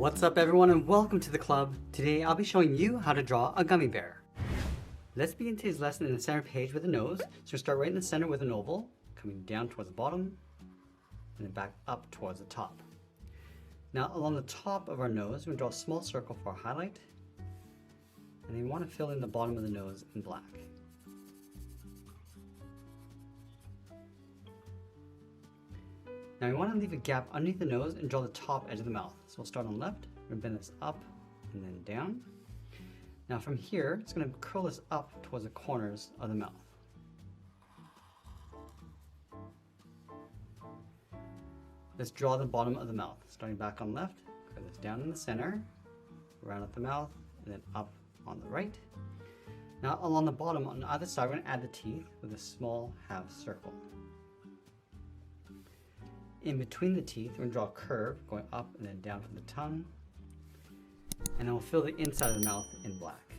What's up everyone and welcome to the club. Today I'll be showing you how to draw a gummy bear. Let's begin today's lesson in the center page with a nose. So we'll start right in the center with an oval, coming down towards the bottom, and then back up towards the top. Now along the top of our nose, we're going to draw a small circle for our highlight, and then we want to fill in the bottom of the nose in black. Now we want to leave a gap underneath the nose and draw the top edge of the mouth. So we'll start on the left, we're going to bend this up and then down. Now from here, it's going to curl this up towards the corners of the mouth. Let's draw the bottom of the mouth. Starting back on the left, curl this down in the center, round up the mouth, and then up on the right. Now along the bottom on either side, we're going to add the teeth with a small half circle. In between the teeth, we're going to draw a curve going up and then down from the tongue. And then we'll fill the inside of the mouth in black.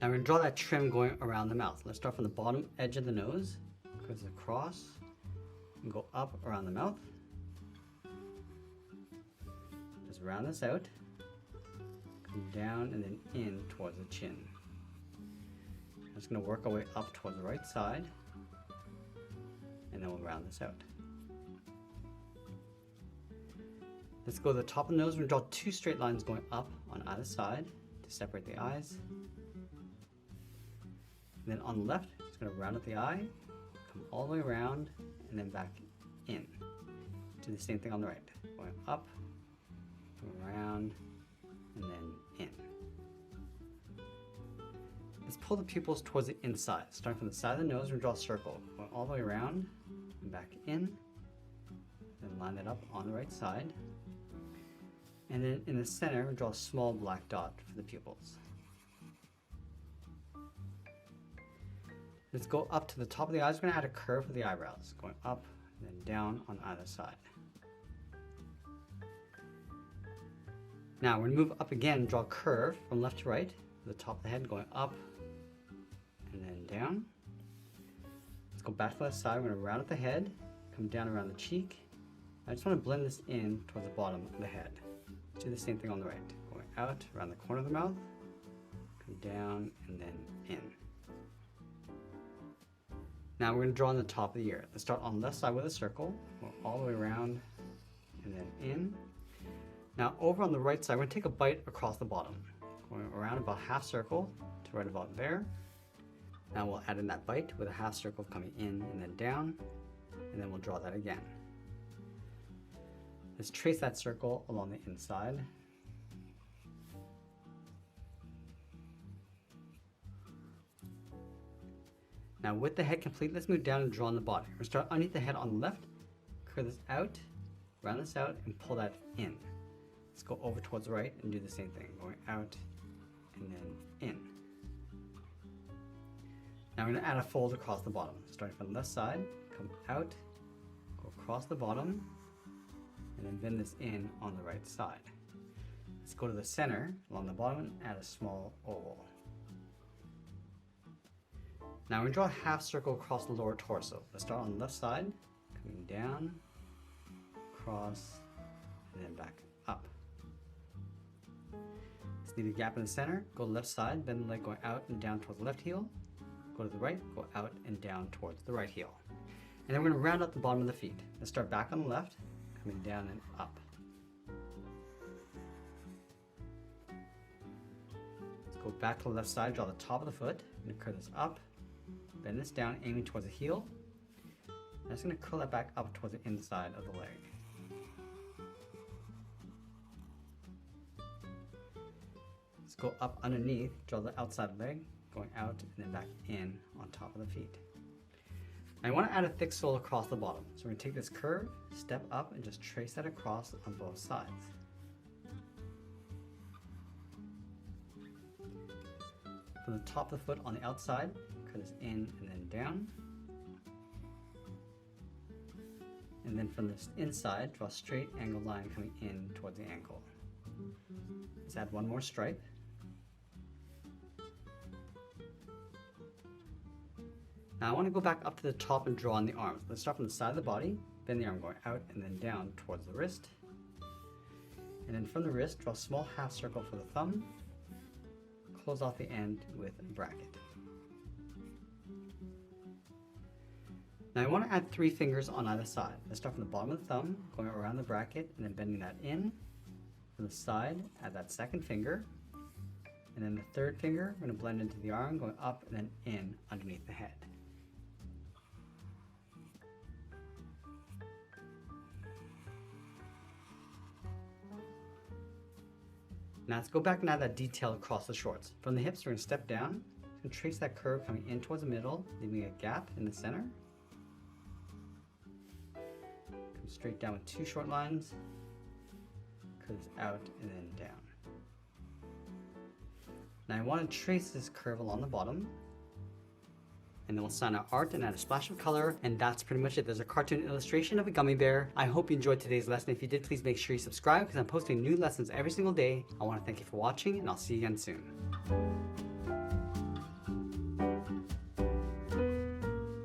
Now we're going to draw that trim going around the mouth. Let's start from the bottom edge of the nose, goes across, and go up around the mouth. Just round this out, come down and then in towards the chin. I'm just going to work our way up towards the right side, and then we'll round this out. Let's go to the top of the nose. We're going to draw two straight lines going up on either side to separate the eyes. And then on the left, just going to round up the eye, come all the way around, and then back in. Do the same thing on the right, going up, around, and then in. Let's pull the pupils towards the inside. Starting from the side of the nose, we're going to draw a circle, going all the way around, and back in, then line that up on the right side. And then in the center, we'll draw a small black dot for the pupils. Let's go up to the top of the eyes. We're going to add a curve for the eyebrows, going up and then down on either side. Now we're going to move up again, draw a curve from left to right, the top of the head going up and then down. Let's go back to the left side. We're going to round up the head, come down around the cheek. I just want to blend this in towards the bottom of the head. Do the same thing on the right, going out around the corner of the mouth, come down and then in. Now we're going to draw on the top of the ear. Let's start on the left side with a circle, go all the way around and then in. Now over on the right side, we're going to take a bite across the bottom, going around about half circle to right about there. Now we'll add in that bite with a half circle coming in and then down, and then we'll draw that again. Let's trace that circle along the inside. Now with the head complete, let's move down and draw on the body. We're going to start underneath the head on the left, curve this out, round this out, and pull that in. Let's go over towards the right and do the same thing, going out and then in. Now we're going to add a fold across the bottom. Starting from the left side, come out, go across the bottom, and then bend this in on the right side. Let's go to the center along the bottom and add a small oval. Now we're going to draw a half circle across the lower torso. Let's start on the left side, coming down, across, and then back up. Let's leave a gap in the center, go to the left side, bend the leg going out and down towards the left heel. Go to the right, go out and down towards the right heel. And then we're going to round up the bottom of the feet. Let's start back on the left, coming down and up. Let's go back to the left side, draw the top of the foot, and curl this up. Bend this down, aiming towards the heel. I'm just going to curl that back up towards the inside of the leg. Let's go up underneath, draw the outside leg, going out and then back in on top of the feet. I want to add a thick sole across the bottom. So we're going to take this curve, step up, and just trace that across on both sides. From the top of the foot on the outside, curl this in and then down. And then from this inside, draw a straight angled line coming in towards the ankle. Let's add one more stripe. Now I want to go back up to the top and draw on the arms. Let's start from the side of the body, bend the arm going out and then down towards the wrist. And then from the wrist, draw a small half circle for the thumb. Close off the end with a bracket. Now I want to add 3 fingers on either side. Let's start from the bottom of the thumb, going around the bracket and then bending that in. From the side, add that second finger. And then the third finger, we're going to blend into the arm, going up and then in underneath the head. Now let's go back and add that detail across the shorts. From the hips, we're going to step down and trace that curve coming in towards the middle, leaving a gap in the center. Come straight down with 2 short lines, curves out and then down. Now I want to trace this curve along the bottom, and then we'll sign our art and add a splash of color, and that's pretty much it. There's a cartoon illustration of a gummy bear. I hope you enjoyed today's lesson. If you did, please make sure you subscribe because I'm posting new lessons every single day. I want to thank you for watching, and I'll see you again soon.